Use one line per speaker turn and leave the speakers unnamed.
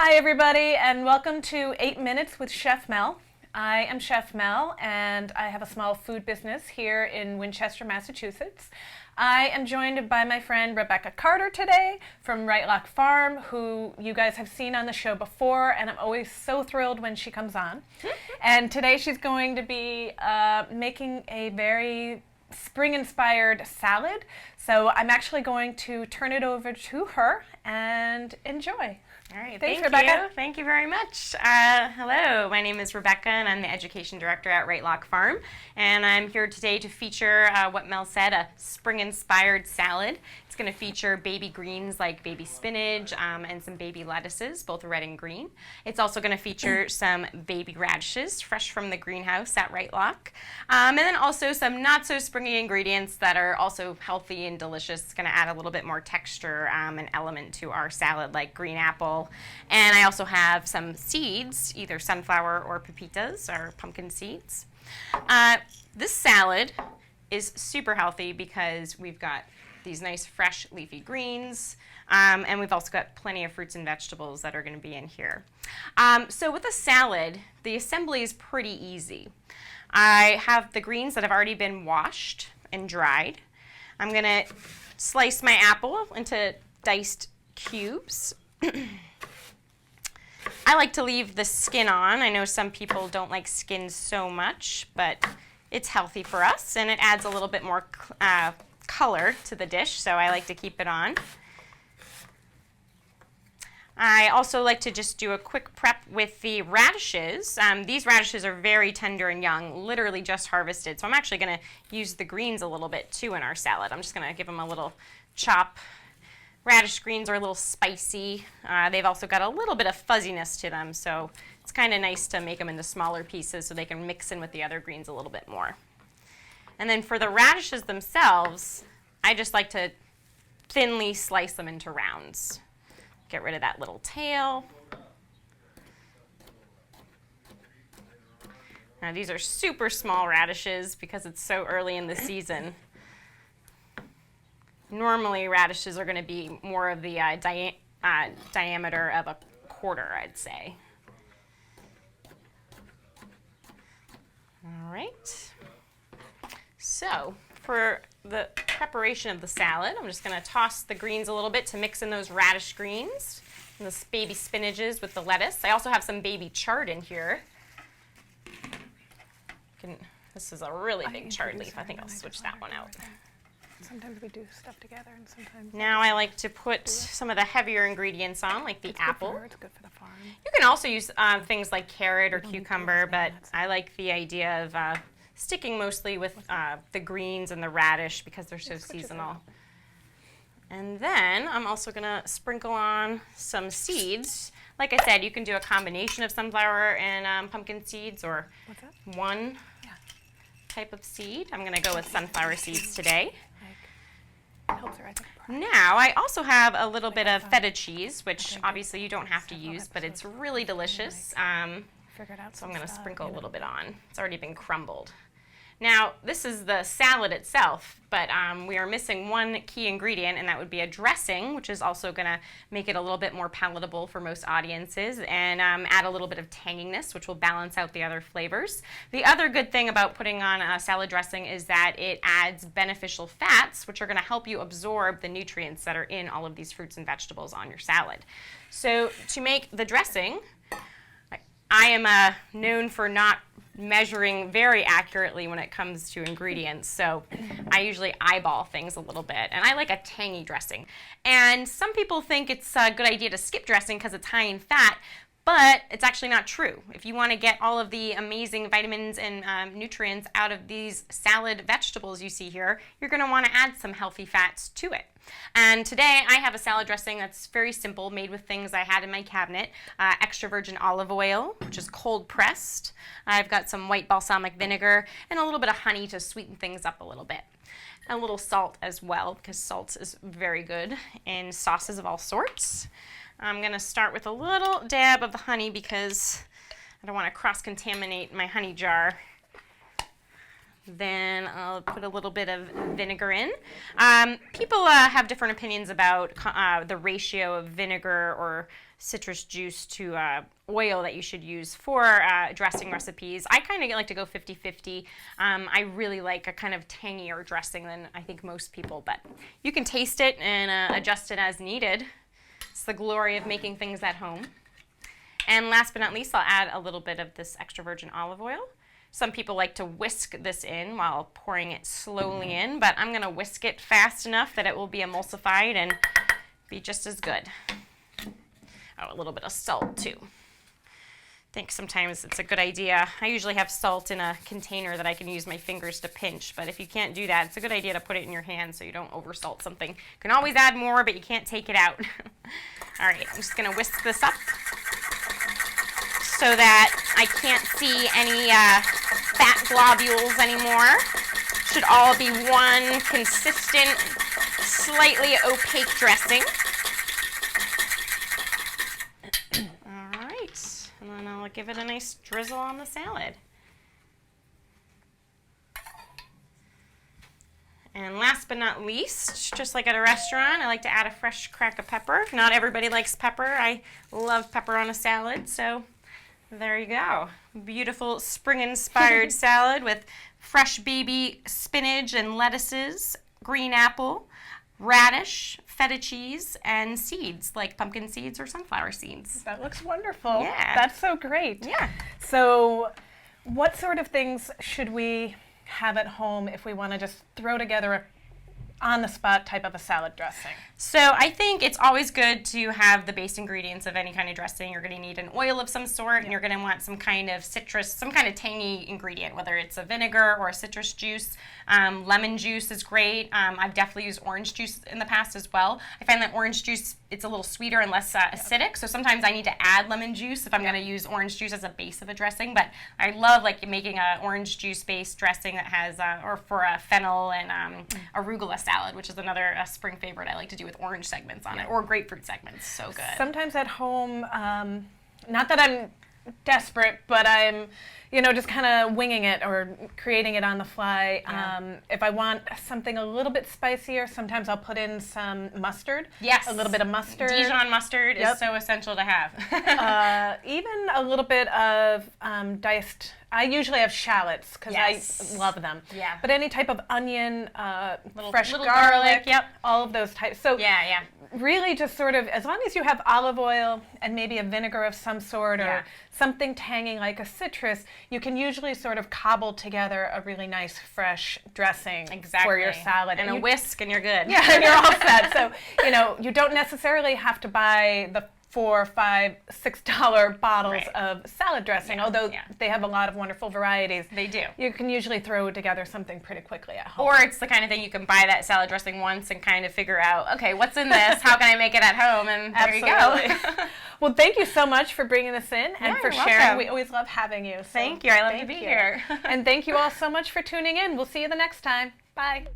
Hi everybody and welcome to 8 Minutes with Chef Mel. I am Chef Mel and I have a small food business here in Winchester, Massachusetts. I am joined by my friend Rebekah Carter today from Wright, Locke Farm, who you guys have seen on the show before, and I'm always so thrilled when she comes on. And today she's going to be making a very spring-inspired salad. So I'm actually going to turn it over to her and enjoy.
All right,
Thanks,
thank
Rebekah.
you. Thank you very much. Hello, my name is Rebekah, and I'm the Education Director at Wright, Locke Farm. And I'm here today to feature what Mel said, a spring-inspired salad. It's going to feature baby greens like baby spinach and some baby lettuces, both red and green. It's also going to feature some baby radishes, fresh from the greenhouse at Wright Locke. And then also some not-so-springy ingredients that are also healthy and delicious. It's going to add a little bit more texture and element to our salad, like green apple. And I also have some seeds, either sunflower or pepitas or pumpkin seeds. This salad is super healthy because we've got these nice fresh leafy greens, and we've also got plenty of fruits and vegetables that are going to be in here. So with a salad, the assembly is pretty easy. I have the greens that have already been washed and dried. I'm going to slice my apple into diced cubes. I like to leave the skin on. I know some people don't like skin so much, but it's healthy for us, and it adds a little bit more color to the dish, so I like to keep it on. I also like to just do a quick prep with the radishes. These radishes are very tender and young, literally just harvested, so I'm actually going to use the greens a little bit too in our salad. I'm just going to give them a little chop. Radish greens are a little spicy. They've also got a little bit of fuzziness to them, so it's kind of nice to make them into smaller pieces so they can mix in with the other greens a little bit more. And then for the radishes themselves, I just like to thinly slice them into rounds. Get rid of that little tail. Now these are super small radishes because it's so early in the season. Normally radishes are going to be more of the diameter of a quarter, I'd say. All right. So for the preparation of the salad, I'm just going to toss the greens a little bit to mix in those radish greens and the baby spinaches with the lettuce. I also have some baby chard in here. This is a really big chard leaf. I think I'll switch that one out.
Sometimes we do stuff together and sometimes...
Now I like to put some of the heavier ingredients on, like the apple.
It's good for the farm.
You can also use things like carrot or cucumber, but I like the idea of sticking mostly with the greens and the radish because they're so seasonal. And then I'm also going to sprinkle on some seeds. Like I said, you can do a combination of sunflower and pumpkin seeds or one type of seed. I'm going to go with sunflower seeds today.
Helps her, I think.
Now, I also have a little bit of feta cheese, which obviously you don't have to use, but it's really delicious. So I'm going to sprinkle a little bit on. It's already been crumbled. Now, this is the salad itself, but we are missing one key ingredient, and that would be a dressing, which is also going to make it a little bit more palatable for most audiences and add a little bit of tanginess, which will balance out the other flavors. The other good thing about putting on a salad dressing is that it adds beneficial fats, which are going to help you absorb the nutrients that are in all of these fruits and vegetables on your salad. So to make the dressing, I am known for not measuring very accurately when it comes to ingredients, so I usually eyeball things a little bit, and I like a tangy dressing. And some people think it's a good idea to skip dressing because it's high in fat, but it's actually not true. If you want to get all of the amazing vitamins and nutrients out of these salad vegetables you see here, you're going to want to add some healthy fats to it. And today I have a salad dressing that's very simple, made with things I had in my cabinet. Extra virgin olive oil, which is cold pressed. I've got some white balsamic vinegar and a little bit of honey to sweeten things up a little bit. A little salt as well, because salt is very good in sauces of all sorts. I'm going to start with a little dab of the honey because I don't want to cross-contaminate my honey jar. Then I'll put a little bit of vinegar in. People have different opinions about the ratio of vinegar or citrus juice to oil that you should use for dressing recipes. I kind of like to go 50-50. I really like a kind of tangier dressing than I think most people, but you can taste it and adjust it as needed. It's the glory of making things at home. And last but not least, I'll add a little bit of this extra virgin olive oil. Some people like to whisk this in while pouring it slowly in, but I'm going to whisk it fast enough that it will be emulsified and be just as good. Oh, a little bit of salt too. I think sometimes it's a good idea. I usually have salt in a container that I can use my fingers to pinch, but if you can't do that, it's a good idea to put it in your hand so you don't oversalt something. You can always add more, but you can't take it out. All right, I'm just going to whisk this up so that I can't see any fat globules anymore. Should all be one consistent, slightly opaque dressing. All right, and then I'll give it a nice drizzle on the salad. And last but not least, just like at a restaurant, I like to add a fresh crack of pepper. Not everybody likes pepper. I love pepper on a salad, so there you go. Beautiful spring-inspired salad with fresh baby spinach and lettuces, green apple, radish, feta cheese, and seeds like pumpkin seeds or sunflower seeds.
That looks wonderful.
Yeah.
That's so great.
Yeah.
So what sort of things should we have at home if we want to just throw together a on-the-spot type of a salad dressing?
So I think it's always good to have the base ingredients of any kind of dressing. You're going to need an oil of some sort, and you're going to want some kind of citrus, some kind of tangy ingredient, whether it's a vinegar or a citrus juice. Lemon juice is great. I've definitely used orange juice in the past as well. I find that orange juice, it's a little sweeter and less acidic, so sometimes I need to add lemon juice if I'm going to use orange juice as a base of a dressing. But I love like making an orange juice-based dressing that has, or for a fennel and arugula salad, which is another spring favorite I like to do with orange segments on it, or grapefruit segments. So good.
Sometimes at home, not that I'm desperate, but I'm, just kind of winging it or creating it on the fly.
Yeah.
If I want something a little bit spicier, sometimes I'll put in some mustard.
Yes.
A little bit of mustard.
Dijon mustard is so essential to have.
Even a little bit of diced. I usually have shallots because I love them.
Yeah.
But any type of onion, fresh
little
garlic,
yep.
all of those types. So
Yeah.
really just sort of, as long as you have olive oil and maybe a vinegar of some sort or something tangy like a citrus, you can usually sort of cobble together a really nice fresh dressing for your salad.
And a whisk and you're good.
Yeah, and you're all set. So, you don't necessarily have to buy the $4, $5, $6 bottles of salad dressing, although they have a lot of wonderful varieties.
They do.
You can usually throw together something pretty quickly at home.
Or it's the kind of thing you can buy that salad dressing once and kind of figure out, okay, what's in this? How can I make it at home? And there you go.
Well, thank you so much for bringing this in and for sharing.
Welcome.
We always love having you. So
thank you. I love to be here.
And thank you all so much for tuning in. We'll see you the next time. Bye.